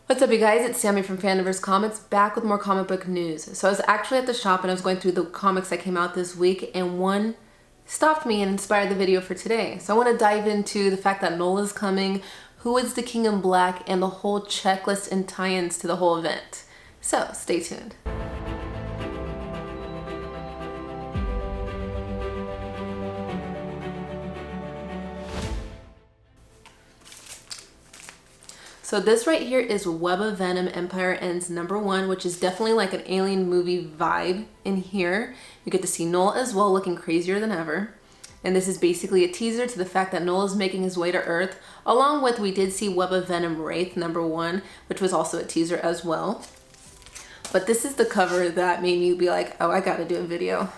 What's up, you guys? It's Sammy from FandomVerse Comics, back with more comic book news. So I was actually at the shop and I was going through the comics that came out this week, and one stopped me and inspired the video for today. So I want to dive into the fact that Knull is coming, who is the King in Black, and the whole checklist and tie-ins to the whole event. So stay tuned. So this right here is Web of Venom Empire Ends #1, which is definitely like an alien movie vibe in here. You get to see Knull as well, looking crazier than ever. And this is basically a teaser to the fact that Knull is making his way to Earth, along with we did see Web of Venom Wraith #1, which was also a teaser as well. But this is the cover that made me be like, oh, I gotta do a video.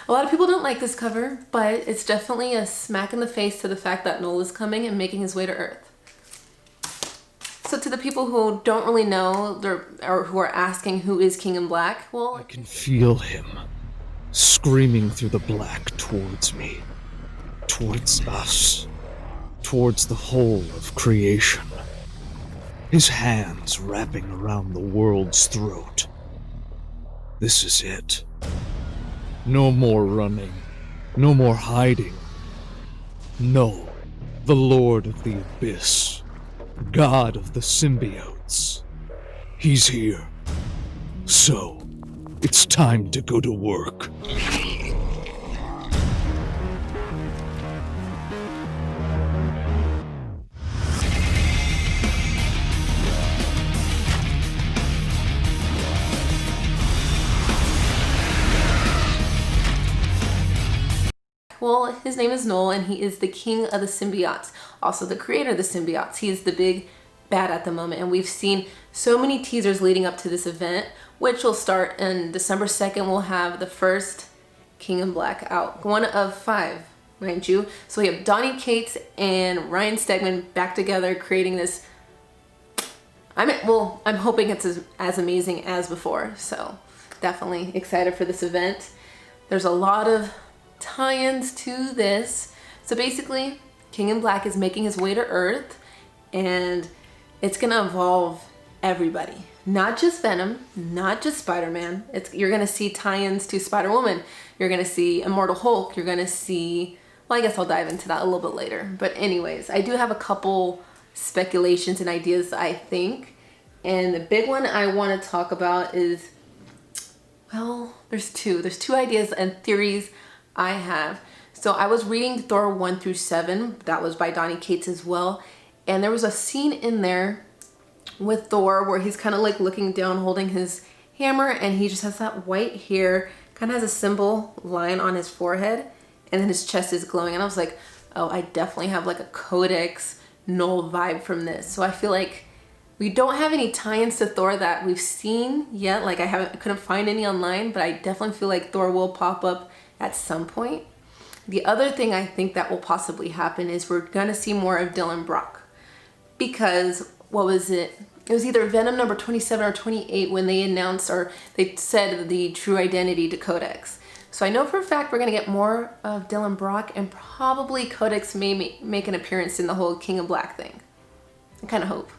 A lot of people don't like this cover, but it's definitely a smack in the face to the fact that Knull is coming and making his way to Earth. So to the people who don't really know, or who are asking who is King in Black, well, I can feel him screaming through the black towards me, towards us, towards the whole of creation. His hands wrapping around the world's throat. This is it. No more running, no more hiding. No, the Lord of the Abyss. God of the Symbiotes. He's here. So, it's time to go to work. well, his name is Knull, and he is the king of the symbiotes, also the creator of the symbiotes. He is the big bad at the moment, and we've seen so many teasers leading up to this event, which will start on December 2nd. We'll have the first King in Black out, one of 5, mind you. So we have Donny Cates and Ryan Stegman back together creating this. I'm hoping it's as amazing as before, so definitely excited for this event. There's a lot of tie-ins to this. So basically, King in Black is making his way to Earth, and it's gonna involve everybody, not just Venom, not just Spider-Man. You're gonna see tie-ins to Spider-Woman. You're gonna see Immortal Hulk. You're gonna see, well, I guess I'll dive into that a little bit later. But anyways, I do have a couple speculations and ideas, I think. And the big one I want to talk about is, well, there's two ideas and theories I have. So I was reading Thor 1-7, that was by Donny Cates as well, and there was a scene in there with Thor where he's kind of like looking down holding his hammer, and he just has that white hair, kind of has a symbol line on his forehead, and then his chest is glowing, and I was like, oh, I definitely have like a Codex Knull vibe from this. So I feel like we don't have any tie-ins to Thor that we've seen yet. Like I couldn't find any online, but I definitely feel like Thor will pop up at some point. The other thing I think that will possibly happen is we're gonna see more of Dylan Brock, because what was it? It was either Venom number 27 or 28 when they announced, or they said the true identity to Codex. So I know for a fact we're gonna get more of Dylan Brock, and probably Codex may make an appearance in the whole King of Black thing. I kind of hope,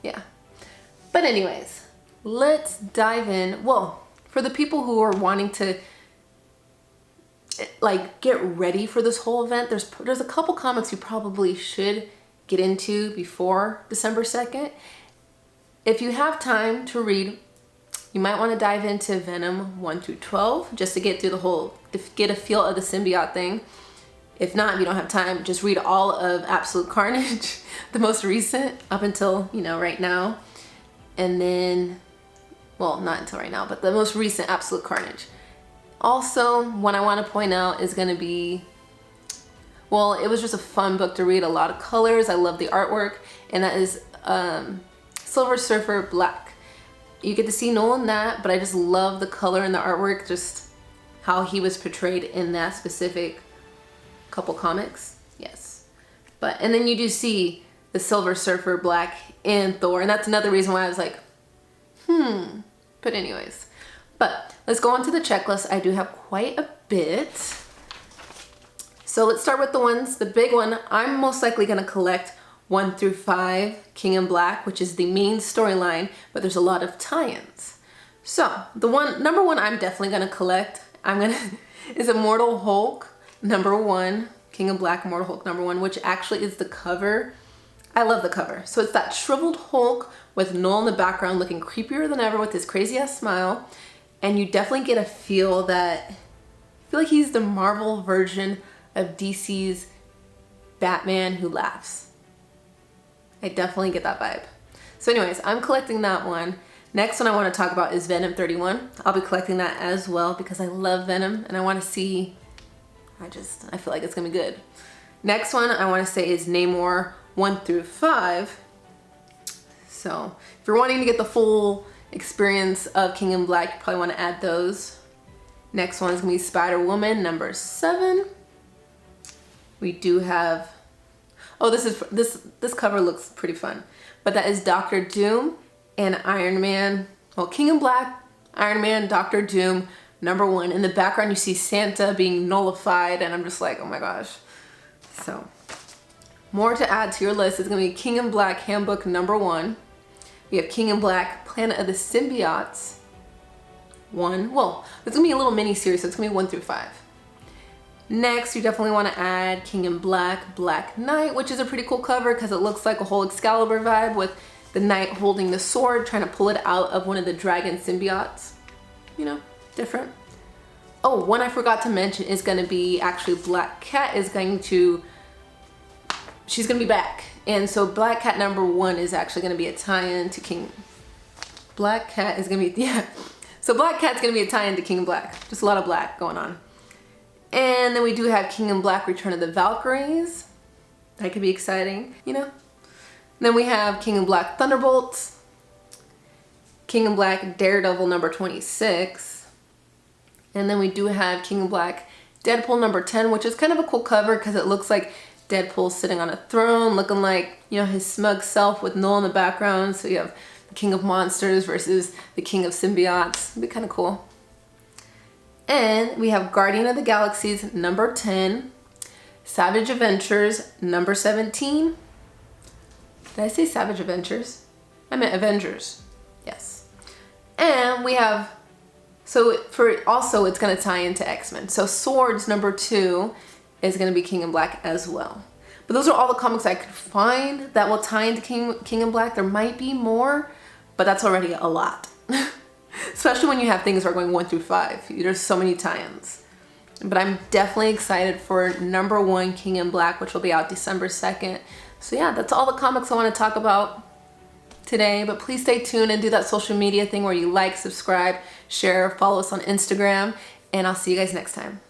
yeah. But anyways, let's dive in. Well, for the people who are wanting to like get ready for this whole event, there's a couple comics you probably should get into before December 2nd. If you have time to read, you might want to dive into Venom 1-12 just to get through the whole, to get a feel of the symbiote thing. If not, if you don't have time, just read all of Absolute Carnage, the most recent, up until, right now. And then, well, not until right now, but the most recent Absolute Carnage. Also, one I want to point out is going to be, well, it was just a fun book to read, a lot of colors. I love the artwork, and that is Silver Surfer Black. You get to see Knull in that, but I just love the color and the artwork, just how he was portrayed in that specific couple comics. Yes. And then you do see the Silver Surfer Black in Thor, and that's another reason why I was like, But anyways. But let's go on to the checklist. I do have quite a bit. So let's start with the big one I'm most likely going to collect 1 through 5, King in Black, which is the main storyline, but there's a lot of tie-ins. So the number one I'm definitely gonna collect, is Immortal Hulk number 1, King in Black, Immortal Hulk number 1, which actually is the cover. I love the cover. So it's that shriveled Hulk with Knull in the background looking creepier than ever with his crazy ass smile. And you definitely get a feel like he's the Marvel version of DC's Batman who laughs. I definitely get that vibe. So anyways, I'm collecting that one. Next one I want to talk about is Venom 31. I'll be collecting that as well because I love Venom and I want to see, I feel like it's gonna be good. Next one I want to say is Namor 1 through 5. So if you're wanting to get the full experience of King in Black, you probably want to add those. Next one is gonna be Spider-Woman number 7. We do have, oh, this cover looks pretty fun, but that is Doctor Doom and Iron Man. Well, King in Black, Iron Man, Doctor Doom number 1. In the background you see Santa being nullified and I'm just like, oh my gosh. So more to add to your list is gonna be King in Black Handbook number 1. We have King in Black Planet of the Symbiotes 1. Well, it's gonna be a little mini series, so it's gonna be 1 through 5. Next, you definitely want to add King in Black Black Knight, which is a pretty cool cover because it looks like a whole Excalibur vibe with the knight holding the sword, trying to pull it out of one of the dragon symbiotes. You know, different. Oh, one I forgot to mention is going to be actually Black Cat is going to, she's going to be back. And so Black Cat number 1 is actually going to be a tie-in to King. Black Cat is going to be, yeah. So Black Cat's going to be a tie-in to King in Black. Just a lot of black going on. And then we do have King in Black Return of the Valkyries. That could be exciting, you know? And then we have King in Black Thunderbolts. King in Black Daredevil number 26. And then we do have King in Black Deadpool number 10, which is kind of a cool cover because it looks like Deadpool sitting on a throne, looking like, you know, his smug self with Knull in the background. So you have the King of Monsters versus the King of Symbiotes. It'd be kind of cool. And we have Guardian of the Galaxies number 10, Savage Adventures number 17. Did I say Savage Adventures? I meant Avengers. Yes. And we have, so it's going to tie into X-Men. So Swords number 2 is going to be King in Black as well. But those are all the comics I could find that will tie into King in Black. There might be more, but that's already a lot. Especially when you have things that are going 1 through 5. There's so many tie-ins. But I'm definitely excited for number 1 King in Black, which will be out December 2nd. So yeah, that's all the comics I want to talk about today. But please stay tuned and do that social media thing where you like, subscribe, share, follow us on Instagram. And I'll see you guys next time.